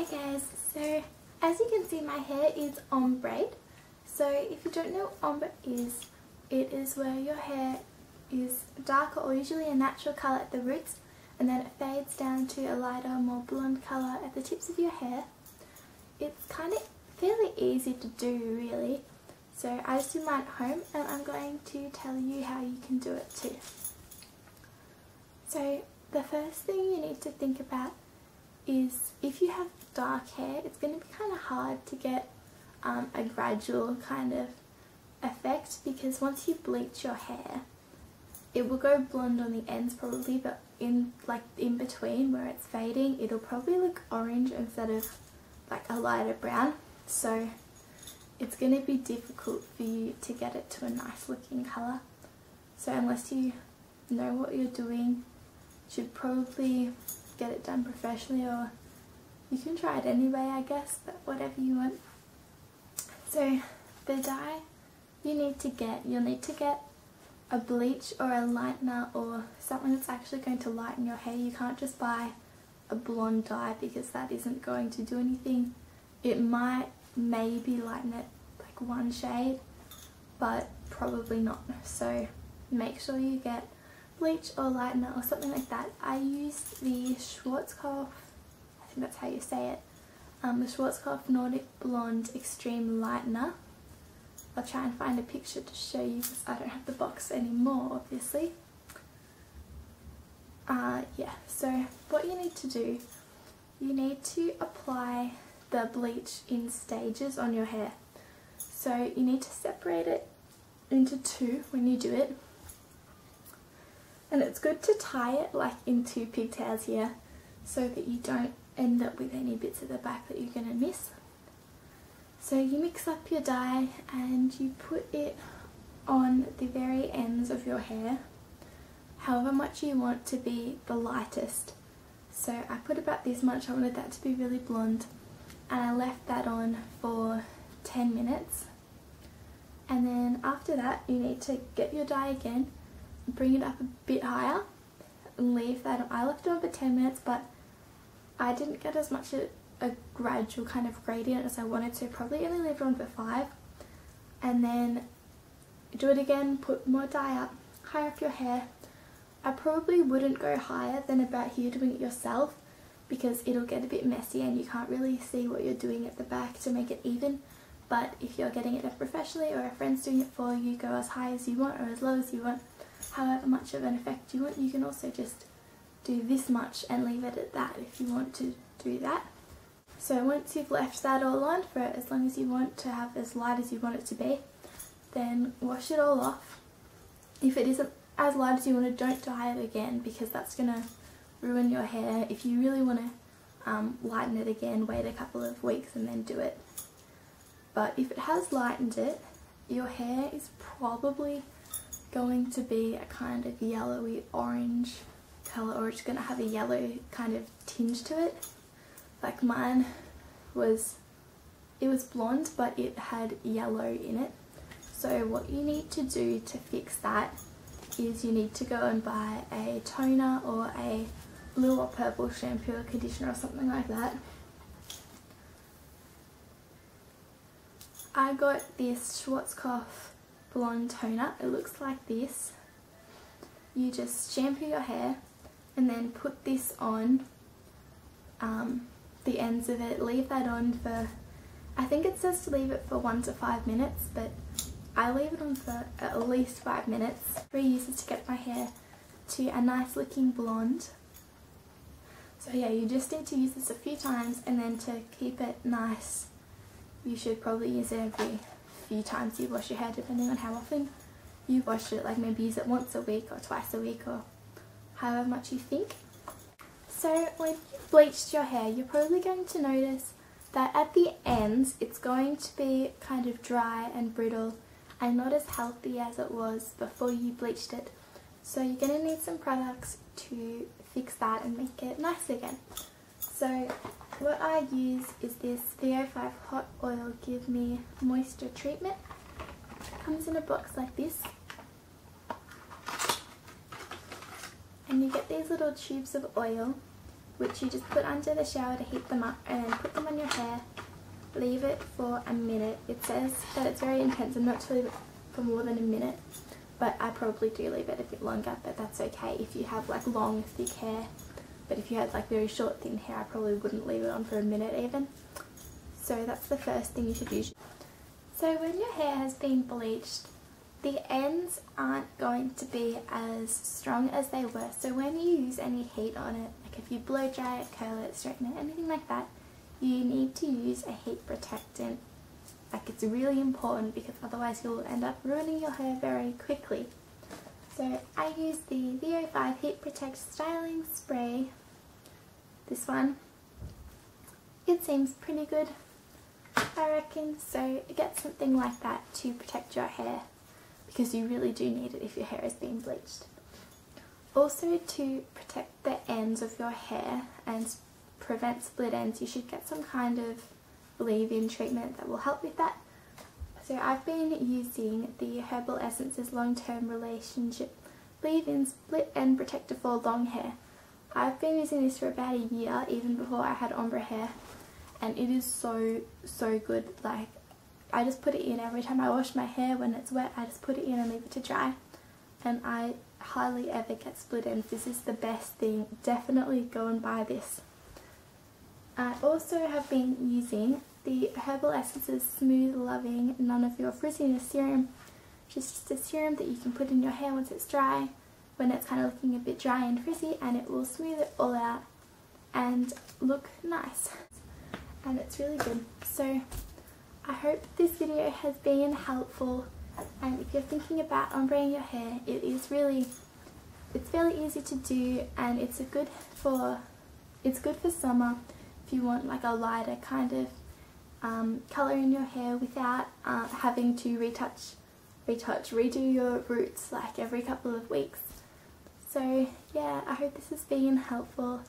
Hey guys, so as you can see my hair is ombre. So if you don't know what ombre is, it is where your hair is darker or usually a natural colour at the roots and then it fades down to a lighter, more blonde colour at the tips of your hair. It's kind of fairly easy to do really. So I just do mine at home and I'm going to tell you how you can do it too. So the first thing you need to think about is if you have dark hair, it's going to be kind of hard to get a gradual kind of effect, because once you bleach your hair it will go blonde on the ends probably, but in between where it's fading it'll probably look orange instead of like a lighter brown. So it's going to be difficult for you to get it to a nice looking colour. So unless you know what you're doing, you should probably get it done professionally, or you can try it anyway I guess, but whatever you want. So the dye you'll need to get a bleach or a lightener or something that's actually going to lighten your hair. You can't just buy a blonde dye because that isn't going to do anything. It might maybe lighten it like one shade, but probably not. So make sure you get bleach or lightener or something like that. I used the Schwarzkopf, I think that's how you say it, the Schwarzkopf Nordic Blonde Extreme Lightener. I'll try and find a picture to show you because I don't have the box anymore obviously. Yeah, so what you need to do, you need to apply the bleach in stages on your hair. So you need to separate it into two when you do it. And it's good to tie it like into pigtails here so that you don't end up with any bits at the back that you're going to miss. So you mix up your dye and you put it on the very ends of your hair, however much you want to be the lightest. So I put about this much, I wanted that to be really blonde, and I left that on for 10 minutes. And then after that you need to get your dye again, bring it up a bit higher and leave that on. I left it on for 10 minutes, but I didn't get as much a gradual kind of gradient as I wanted, so probably only leave it on for 5. And then do it again, put more dye up, higher up your hair. I probably wouldn't go higher than about here doing it yourself because it'll get a bit messy and you can't really see what you're doing at the back to make it even. But if you're getting it done professionally or a friend's doing it for you, go as high as you want or as low as you want. However much of an effect you want. You can also just do this much and leave it at that if you want to do that. So once you've left that all on for as long as you want to have as light as you want it to be, then wash it all off. If it isn't as light as you want it, don't dye it again because that's going to ruin your hair. If you really want to lighten it again, wait a couple of weeks and then do it. But if it has lightened it, your hair is probably going to be a kind of yellowy orange colour, or it's going to have a yellow kind of tinge to it. Like mine was, it was blonde but it had yellow in it. So what you need to do to fix that is you need to go and buy a toner or a blue or purple shampoo or conditioner or something like that. I got this Schwarzkopf blonde toner. It looks like this. You just shampoo your hair and then put this on the ends of it. Leave that on for, I think it says to leave it for 1 to 5 minutes, but I leave it on for at least 5 minutes. 3 uses to get my hair to a nice looking blonde. So yeah, you just need to use this a few times, and then to keep it nice you should probably use it every few times you wash your hair, depending on how often you wash it. Like maybe use it once a week or twice a week or however much you think. So when you've bleached your hair, you're probably going to notice that at the ends it's going to be kind of dry and brittle and not as healthy as it was before you bleached it. So you're going to need some products to fix that and make it nice again. So what I use is this VO5 Hot Oil Give Me Moisture Treatment. It comes in a box like this. And you get these little tubes of oil which you just put under the shower to heat them up, and then put them on your hair. Leave it for a minute. It says that it's very intense and not to leave it for more than a minute, but I probably do leave it a bit longer, but that's okay if you have like long thick hair. But if you had like very short thin hair, I probably wouldn't leave it on for a minute even. So that's the first thing you should do. So when your hair has been bleached, the ends aren't going to be as strong as they were. So when you use any heat on it, like if you blow dry it, curl it, straighten it, anything like that, you need to use a heat protectant. Like, it's really important because otherwise you'll end up ruining your hair very quickly. So I use the VO5 Heat Protect Styling Spray. This one. It seems pretty good, I reckon. So get something like that to protect your hair, because you really do need it if your hair is being bleached. Also, to protect the ends of your hair and prevent split ends, you should get some kind of leave-in treatment that will help with that. So I've been using the Herbal Essences Long-Term Relationship Leave-In Split End Protector for long hair. I've been using this for about a year, even before I had ombre hair, and it is so good. Like, I just put it in every time I wash my hair. When it's wet, I just put it in and leave it to dry, and I hardly ever get split ends. This is the best thing. Definitely go and buy this. I also have been using the Herbal Essences Smooth Loving None of Your Frizziness Serum, which is just a serum that you can put in your hair once it's dry, when it's kind of looking a bit dry and frizzy, and it will smooth it all out and look nice. And it's really good. So I hope this video has been helpful, and if you're thinking about ombreing your hair, it's fairly easy to do, and it's good for summer if you want like a lighter kind of colour in your hair without having to redo your roots like every couple of weeks. So yeah, I hope this has been helpful.